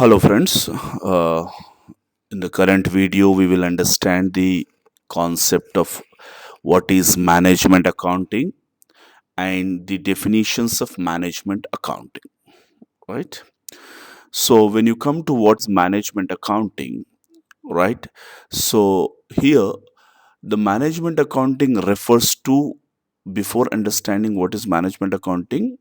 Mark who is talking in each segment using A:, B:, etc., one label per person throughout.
A: Hello friends, in the current video we will understand the concept of what is management accounting and the definitions of management accounting, right? So when you come to what's management accounting, right? So here the management accounting refers to, before understanding what is management accounting,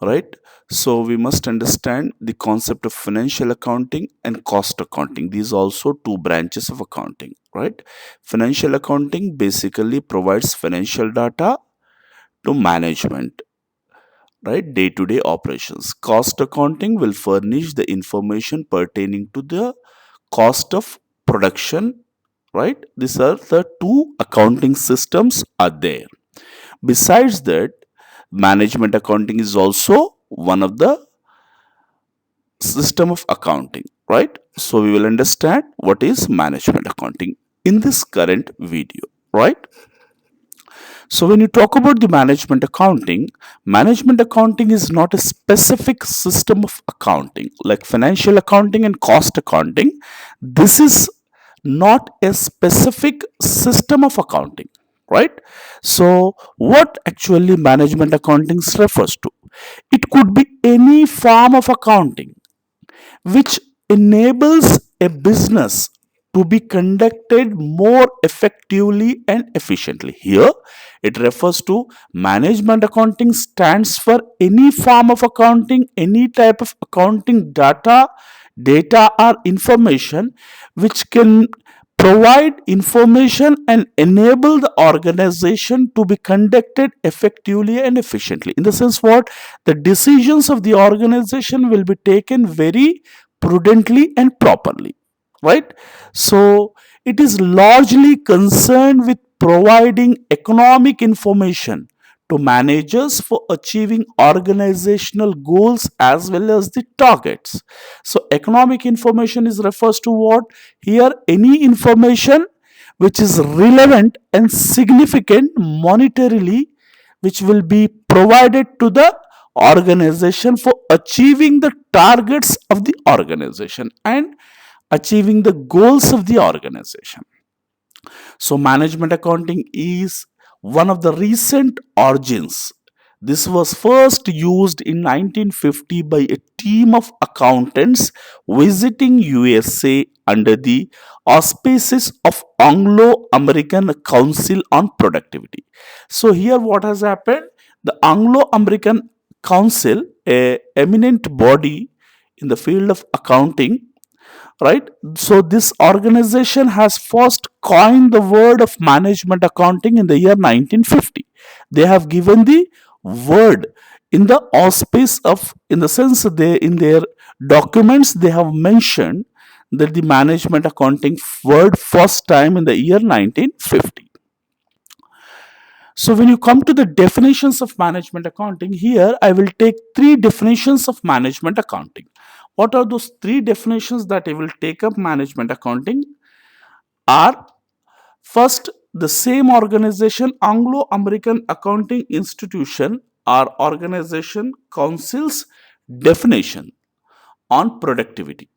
A: right? So we must understand the concept of financial accounting and cost accounting. These are also two branches of accounting, right? Financial accounting basically provides financial data to management, right? Day to day operations. Cost accounting will furnish the information pertaining to the cost of production, right? These are the two accounting systems are there. Besides that, management accounting is also one of the system of accounting, right? So we will understand what is management accounting in this current video, right? So when you talk about the management accounting is not a specific system of accounting like financial accounting and cost accounting. This is not a specific system of accounting, right? So what actually management accounting refers to? It could be any form of accounting which enables a business to be conducted more effectively and efficiently. Here, it refers to management accounting stands for any form of accounting, any type of accounting data or information which can provide information and enable the organization to be conducted effectively and efficiently. In the sense what, the decisions of the organization will be taken very prudently and properly, right? So it is largely concerned with providing economic information to managers for achieving organizational goals as well as the targets. So economic information is refers to what? Here any information which is relevant and significant monetarily, which will be provided to the organization for achieving the targets of the organization and achieving the goals of the organization. So management accounting is one of the recent origins. This was first used in 1950 by a team of accountants visiting USA under the auspices of Anglo-American Council on Productivity. So here what has happened? The Anglo-American Council, a eminent body in the field of accounting, right? So this organization has first coined the word of management accounting in the year 1950. They have given the word in the auspice of, in the sense they in their documents they have mentioned that the management accounting word first time in the year 1950. So when you come to the definitions of management accounting, here I will take three definitions of management accounting. What are those three definitions that I will take up management accounting? Are first, the same organization, Anglo American Accounting Institution or organization council's definition on productivity,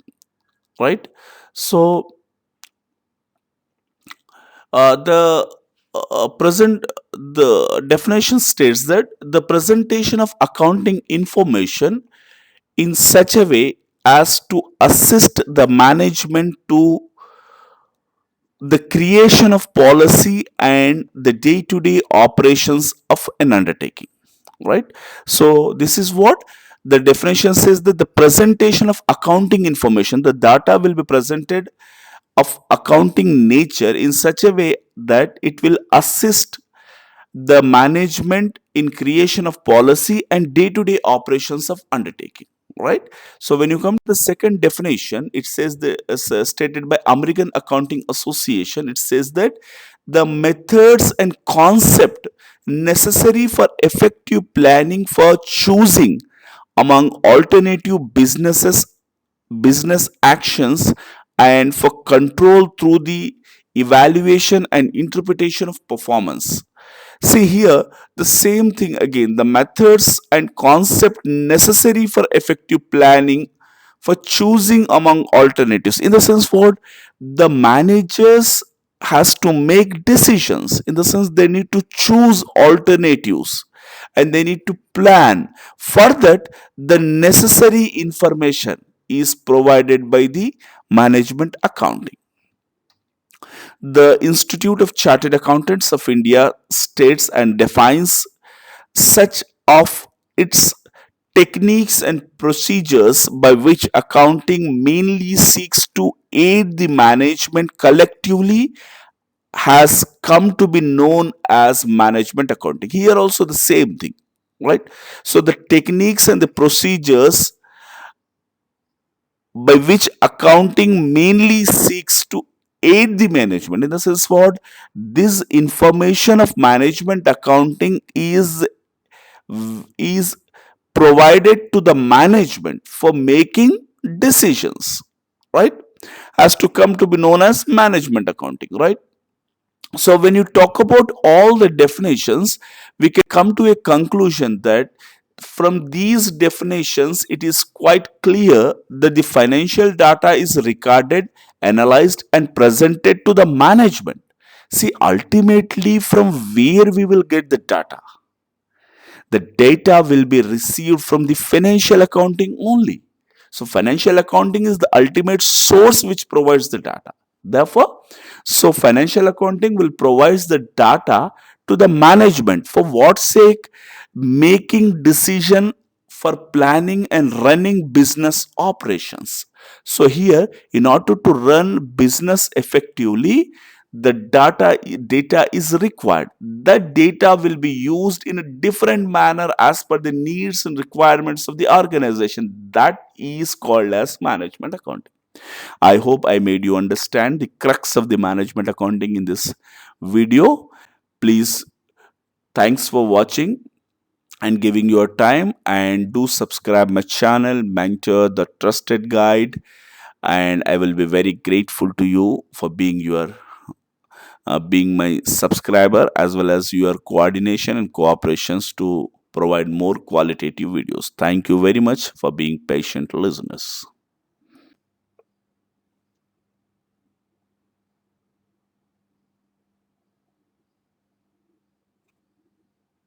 A: right? So the present the definition states that the presentation of accounting information in such a way as to assist the management to the creation of policy and the day to day operations of an undertaking, right? So this is what the definition says, that the presentation of accounting information, the data will be presented of accounting nature in such a way that it will assist the management in creation of policy and day-to-day operations of undertaking, right? So when you come to the second definition, it says as stated by American Accounting Association, it says that the methods and concept necessary for effective planning for choosing among alternative business actions and for control through the evaluation and interpretation of performance. See here, the same thing again, the methods and concept necessary for effective planning for choosing among alternatives. In the sense what the managers has to make decisions, in the sense they need to choose alternatives and they need to plan. For that, the necessary information is provided by the management accounting. The Institute of Chartered Accountants of India states and defines such of its techniques and procedures by which accounting mainly seeks to aid the management collectively has come to be known as management accounting. Here also the same thing, right? So the techniques and the procedures by which accounting mainly seeks to aid the management, in the sense what this information of management accounting is provided to the management for making decisions, right, has to come to be known as management accounting, right? So when you talk about all the definitions, we can come to a conclusion that from these definitions it is quite clear that the financial data is recorded, analyzed and presented to the management. See, ultimately from where we will get the data? The data will be received from the financial accounting only. So financial accounting is the ultimate source which provides the data. Therefore, so financial accounting will provide the data to the management. For what sake? Making decision for planning and running business operations. So here, in order to run business effectively, the data is required. That data will be used in a different manner as per the needs and requirements of the organization. That is called as management accounting. I hope I made you understand the crux of the management accounting in this video. Please, thanks for watching and giving your time, and do subscribe my channel Mentor the Trusted Guide, and I will be very grateful to you for being my subscriber, as well as your coordination and cooperations to provide more qualitative videos. Thank you very much for being patient listeners.